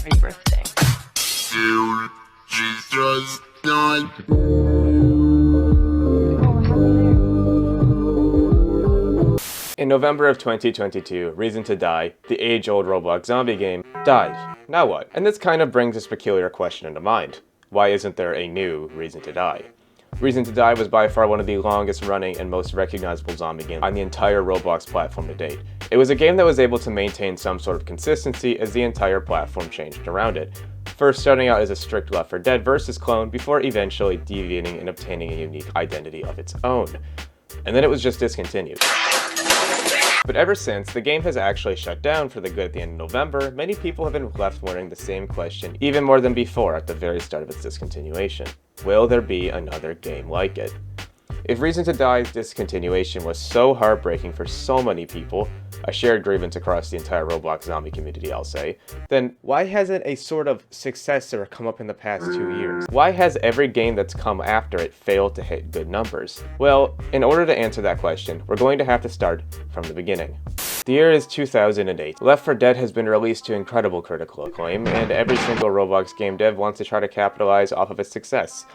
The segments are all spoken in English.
for your birthday? Dude, she's just not. In November of 2022, Reason to Die, the age-old Roblox zombie game, died. Now what? And this kind of brings this peculiar question into mind. Why isn't there a new Reason to Die? Reason to Die was by far one of the longest running and most recognizable zombie games on the entire Roblox platform to date. It was a game that was able to maintain some sort of consistency as the entire platform changed around it. First starting out as a strict Left 4 Dead versus clone before eventually deviating and obtaining a unique identity of its own. And then it was just discontinued. But ever since, the game has actually shut down for the good at the end of November, many people have been left wondering the same question even more than before at the very start of its discontinuation. Will there be another game like it? If Reason to Die's discontinuation was so heartbreaking for so many people, a shared grievance across the entire Roblox zombie community, I'll say, then why hasn't a sort of successor come up in the past 2 years? Why has every game that's come after it failed to hit good numbers? Well, in order to answer that question, we're going to have to start from the beginning. The year is 2008. Left 4 Dead has been released to incredible critical acclaim, and every single Roblox game dev wants to try to capitalize off of its success.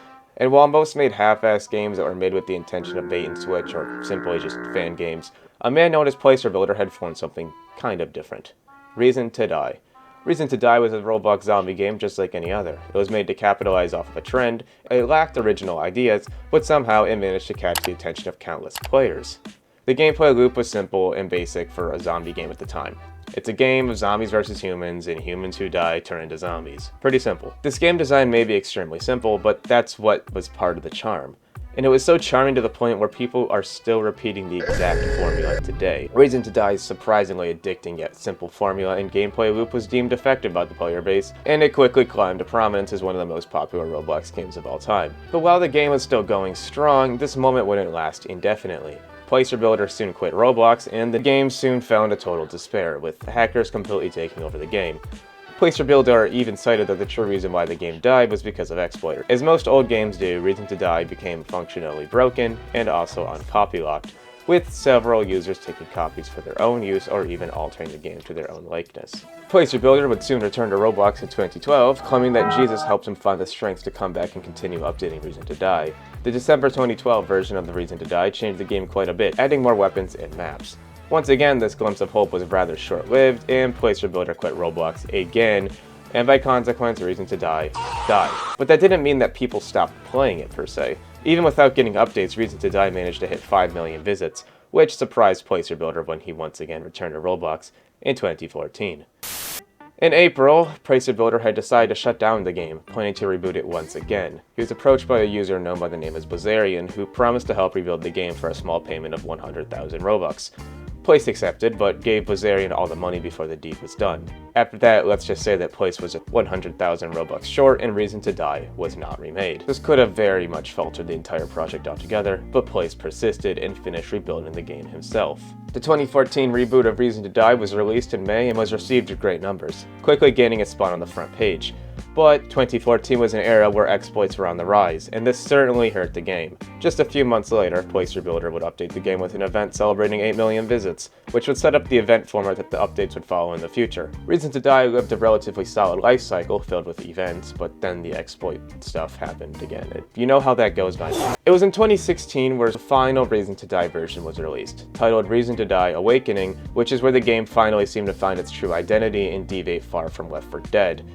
And while most made half-assed games that were made with the intention of bait and switch or simply just fan games, a man known as Placerbuilder had formed something kind of different. Reason to Die. Reason to Die was a Roblox zombie game just like any other. It was made to capitalize off of a trend, it lacked original ideas, but somehow it managed to catch the attention of countless players. The gameplay loop was simple and basic for a zombie game at the time. It's a game of zombies versus humans, and humans who die turn into zombies. Pretty simple. This game design may be extremely simple, but that's what was part of the charm. And it was so charming to the point where people are still repeating the exact formula today. Reason to Die's surprisingly addicting yet simple formula and gameplay loop was deemed effective by the player base, and it quickly climbed to prominence as one of the most popular Roblox games of all time. But while the game was still going strong, this moment wouldn't last indefinitely. Placerbuilder soon quit Roblox, and the game soon fell into total despair, with hackers completely taking over the game. Placerbuilder even cited that the true reason why the game died was because of exploiters. As most old games do, Reason to Die became functionally broken and also uncopylocked, with several users taking copies for their own use or even altering the game to their own likeness. Placerbuilder would soon return to Roblox in 2012, claiming that Jesus helped him find the strength to come back and continue updating Reason to Die. The December 2012 version of the Reason to Die changed the game quite a bit, adding more weapons and maps. Once again, this glimpse of hope was rather short-lived, and Placerbuilder quit Roblox again, and by consequence, Reason to Die died. But that didn't mean that people stopped playing it per se. Even without getting updates, Reason to Die managed to hit 5 million visits, which surprised Placerbuilder when he once again returned to Roblox in 2014. In April, Placerbuilder had decided to shut down the game, planning to reboot it once again. He was approached by a user known by the name as Bazarian, who promised to help rebuild the game for a small payment of 100,000 Robux. Place accepted, but gave Bazarian all the money before the deed was done. After that, let's just say that Place was 100,000 Robux short and Reason to Die was not remade. This could have very much faltered the entire project altogether, but Place persisted and finished rebuilding the game himself. The 2014 reboot of Reason to Die was released in May and was received with great numbers, quickly gaining a spot on the front page. But 2014 was an era where exploits were on the rise, and this certainly hurt the game. Just a few months later, Placerbuilder would update the game with an event celebrating 8 million visits, which would set up the event format that the updates would follow in the future. Reason to Die lived a relatively solid life cycle filled with events, but then the exploit stuff happened again. You know how that goes by now. It was in 2016 where the final Reason to Die version was released, titled Reason to Die Awakening, which is where the game finally seemed to find its true identity and deviate far from Left 4 Dead.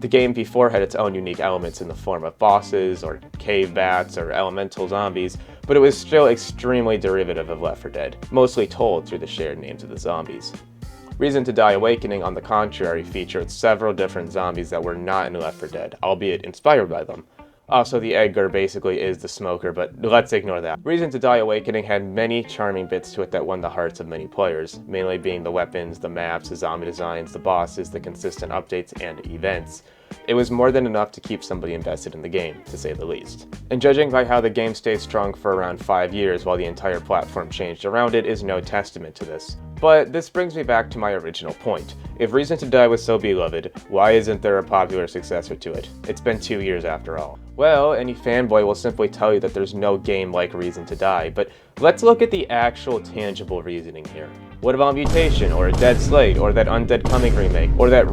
The game before had its own unique elements in the form of bosses, or cave bats, or elemental zombies, but it was still extremely derivative of Left 4 Dead, mostly told through the shared names of the zombies. Reason to Die Awakening, on the contrary, featured several different zombies that were not in Left 4 Dead, albeit inspired by them. Also, the Edgar basically is the smoker, but let's ignore that. Reason to Die Awakening had many charming bits to it that won the hearts of many players, mainly being the weapons, the maps, the zombie designs, the bosses, the consistent updates, and events. It was more than enough to keep somebody invested in the game, to say the least. And judging by how the game stayed strong for around 5 years while the entire platform changed around it is no testament to this. But this brings me back to my original point. If Reason to Die was so beloved, why isn't there a popular successor to it? It's been 2 years after all. Well, any fanboy will simply tell you that there's no game like Reason to Die, but let's look at the actual tangible reasoning here. What about Mutation, or Dead Slate, or that Undead Coming remake, or that,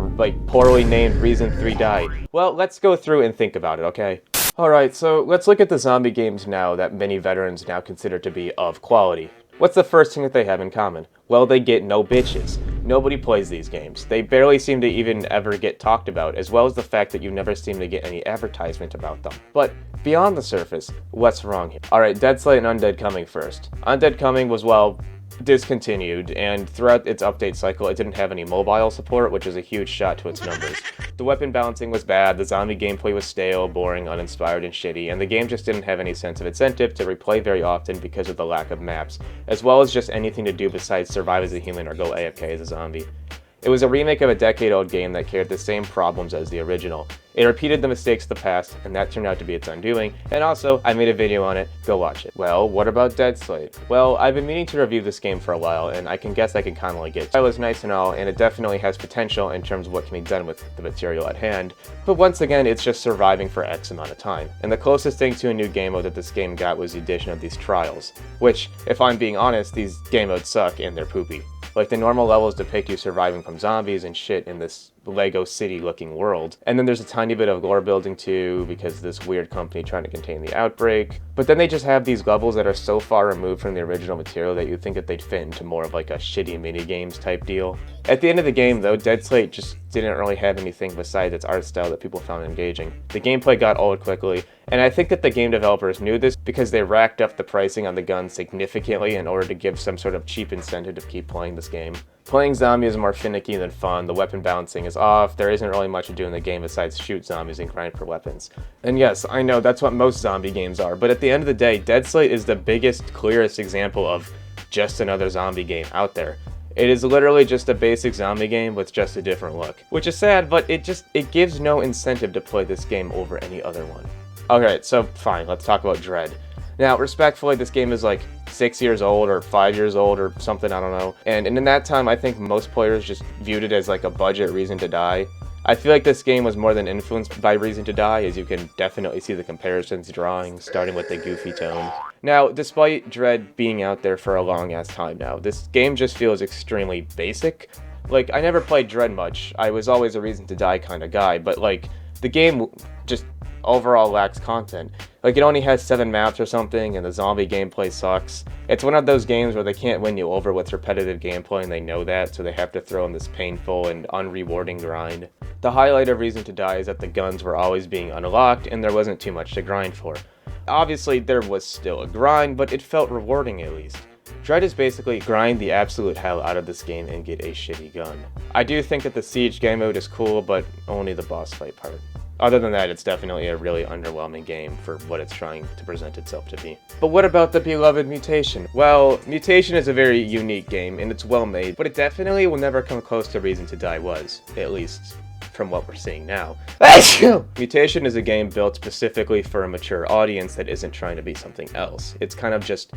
poorly named Reason 3 Die? Well, let's go through and think about it, okay? Alright, so let's look at the zombie games now that many veterans now consider to be of quality. What's the first thing that they have in common? Well, they get no bitches. Nobody plays these games. They barely seem to even ever get talked about, as well as the fact that you never seem to get any advertisement about them. But beyond the surface, what's wrong here? Alright, Dead Slate and Undead Coming first. Undead Coming was, well, discontinued, and throughout its update cycle it didn't have any mobile support, which is a huge shot to its numbers. The weapon balancing was bad, the zombie gameplay was stale, boring, uninspired, and shitty, and the game just didn't have any sense of incentive to replay very often because of the lack of maps, as well as just anything to do besides survive as a human or go AFK as a zombie. It was a remake of a decade-old game that carried the same problems as the original. It repeated the mistakes of the past, and that turned out to be its undoing, and also, I made a video on it, go watch it. Well, what about Dead Slate? Well, I've been meaning to review this game for a while, and I can guess I can kinda like it. It was nice and all, and it definitely has potential in terms of what can be done with the material at hand, but once again, it's just surviving for X amount of time. And the closest thing to a new game mode that this game got was the addition of these trials, which, if I'm being honest, these game modes suck and they're poopy. Like, the normal levels depict you surviving from zombies and shit in this Lego City looking world. And then there's a tiny bit of lore building too, because this weird company trying to contain the outbreak. But then they just have these levels that are so far removed from the original material that you'd think that they'd fit into more of like a shitty minigames type deal. At the end of the game though, Dead Slate just didn't really have anything besides its art style that people found engaging. The gameplay got old quickly, and I think that the game developers knew this because they racked up the pricing on the guns significantly in order to give some sort of cheap incentive to keep playing this game. Playing zombies is more finicky than fun, the weapon balancing is off, there isn't really much to do in the game besides shoot zombies and grind for weapons. And yes, I know that's what most zombie games are, but at the end of the day, Dead Slate is the biggest, clearest example of just another zombie game out there. It is literally just a basic zombie game with just a different look. Which is sad, but it gives no incentive to play this game over any other one. Alright, so fine, let's talk about Dread. Now, respectfully, this game is like 6 years old or 5 years old or something, I don't know. And in that time, I think most players just viewed it as like a budget Reason to Die. I feel like this game was more than influenced by Reason to Die, as you can definitely see the comparisons drawing, starting with the goofy tone. Now, despite Dread being out there for a long ass time now, this game just feels extremely basic. Like, I never played Dread much, I was always a Reason to Die kind of guy, but like, the game just overall lacks content. Like, it only has 7 maps or something, and the zombie gameplay sucks. It's one of those games where they can't win you over with repetitive gameplay, and they know that, so they have to throw in this painful and unrewarding grind. The highlight of Reason to Die is that the guns were always being unlocked, and there wasn't too much to grind for. Obviously, there was still a grind, but it felt rewarding at least. Dread is basically grind the absolute hell out of this game and get a shitty gun. I do think that the Siege game mode is cool, but only the boss fight part. Other than that, it's definitely a really underwhelming game for what it's trying to present itself to be. But what about the beloved Mutation? Well, Mutation is a very unique game, and it's well made, but it definitely will never come close to Reason to Die was, at least from what we're seeing now. Mutation is a game built specifically for a mature audience that isn't trying to be something else. It's kind of just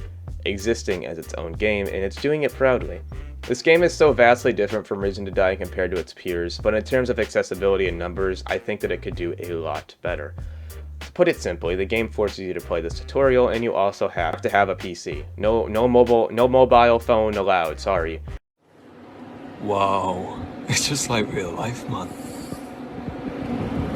existing as its own game, and it's doing it proudly. This game is so vastly different from Reason to Die compared to its peers, but in terms of accessibility and numbers, I think that it could do a lot better. To put it simply, the game forces you to play this tutorial, and you also have to have a PC. No mobile phone allowed, sorry. Wow, it's just like real life, man.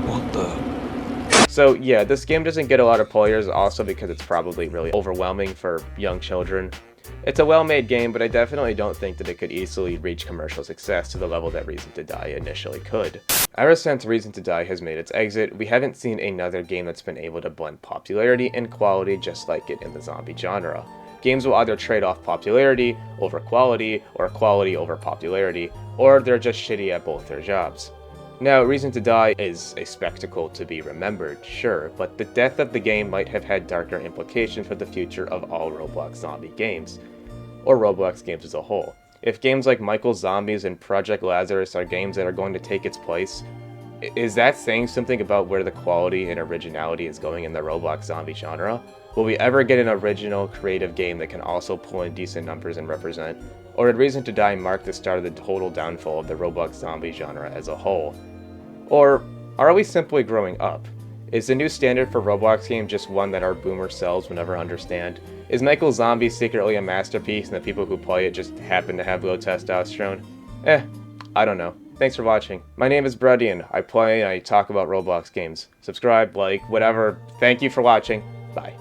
What the? So yeah, this game doesn't get a lot of players also because it's probably really overwhelming for young children. It's a well-made game, but I definitely don't think that it could easily reach commercial success to the level that Reason to Die initially could. Ever since Reason to Die has made its exit, we haven't seen another game that's been able to blend popularity and quality just like it in the zombie genre. Games will either trade off popularity over quality, or quality over popularity, or they're just shitty at both their jobs. Now, Reason to Die is a spectacle to be remembered, sure, but the death of the game might have had darker implications for the future of all Roblox zombie games, or Roblox games as a whole. If games like Michael's Zombies and Project Lazarus are games that are going to take its place, is that saying something about where the quality and originality is going in the Roblox zombie genre? Will we ever get an original, creative game that can also pull in decent numbers and represent? Or did Reason to Die mark the start of the total downfall of the Roblox zombie genre as a whole? Or are we simply growing up? Is the new standard for Roblox games just one that our boomer selves will never understand? Is Michael Zombie secretly a masterpiece and the people who play it just happen to have low testosterone? I don't know. Thanks for watching. My name is Bredian. I play and I talk about Roblox games. Subscribe, like, whatever. Thank you for watching. Bye.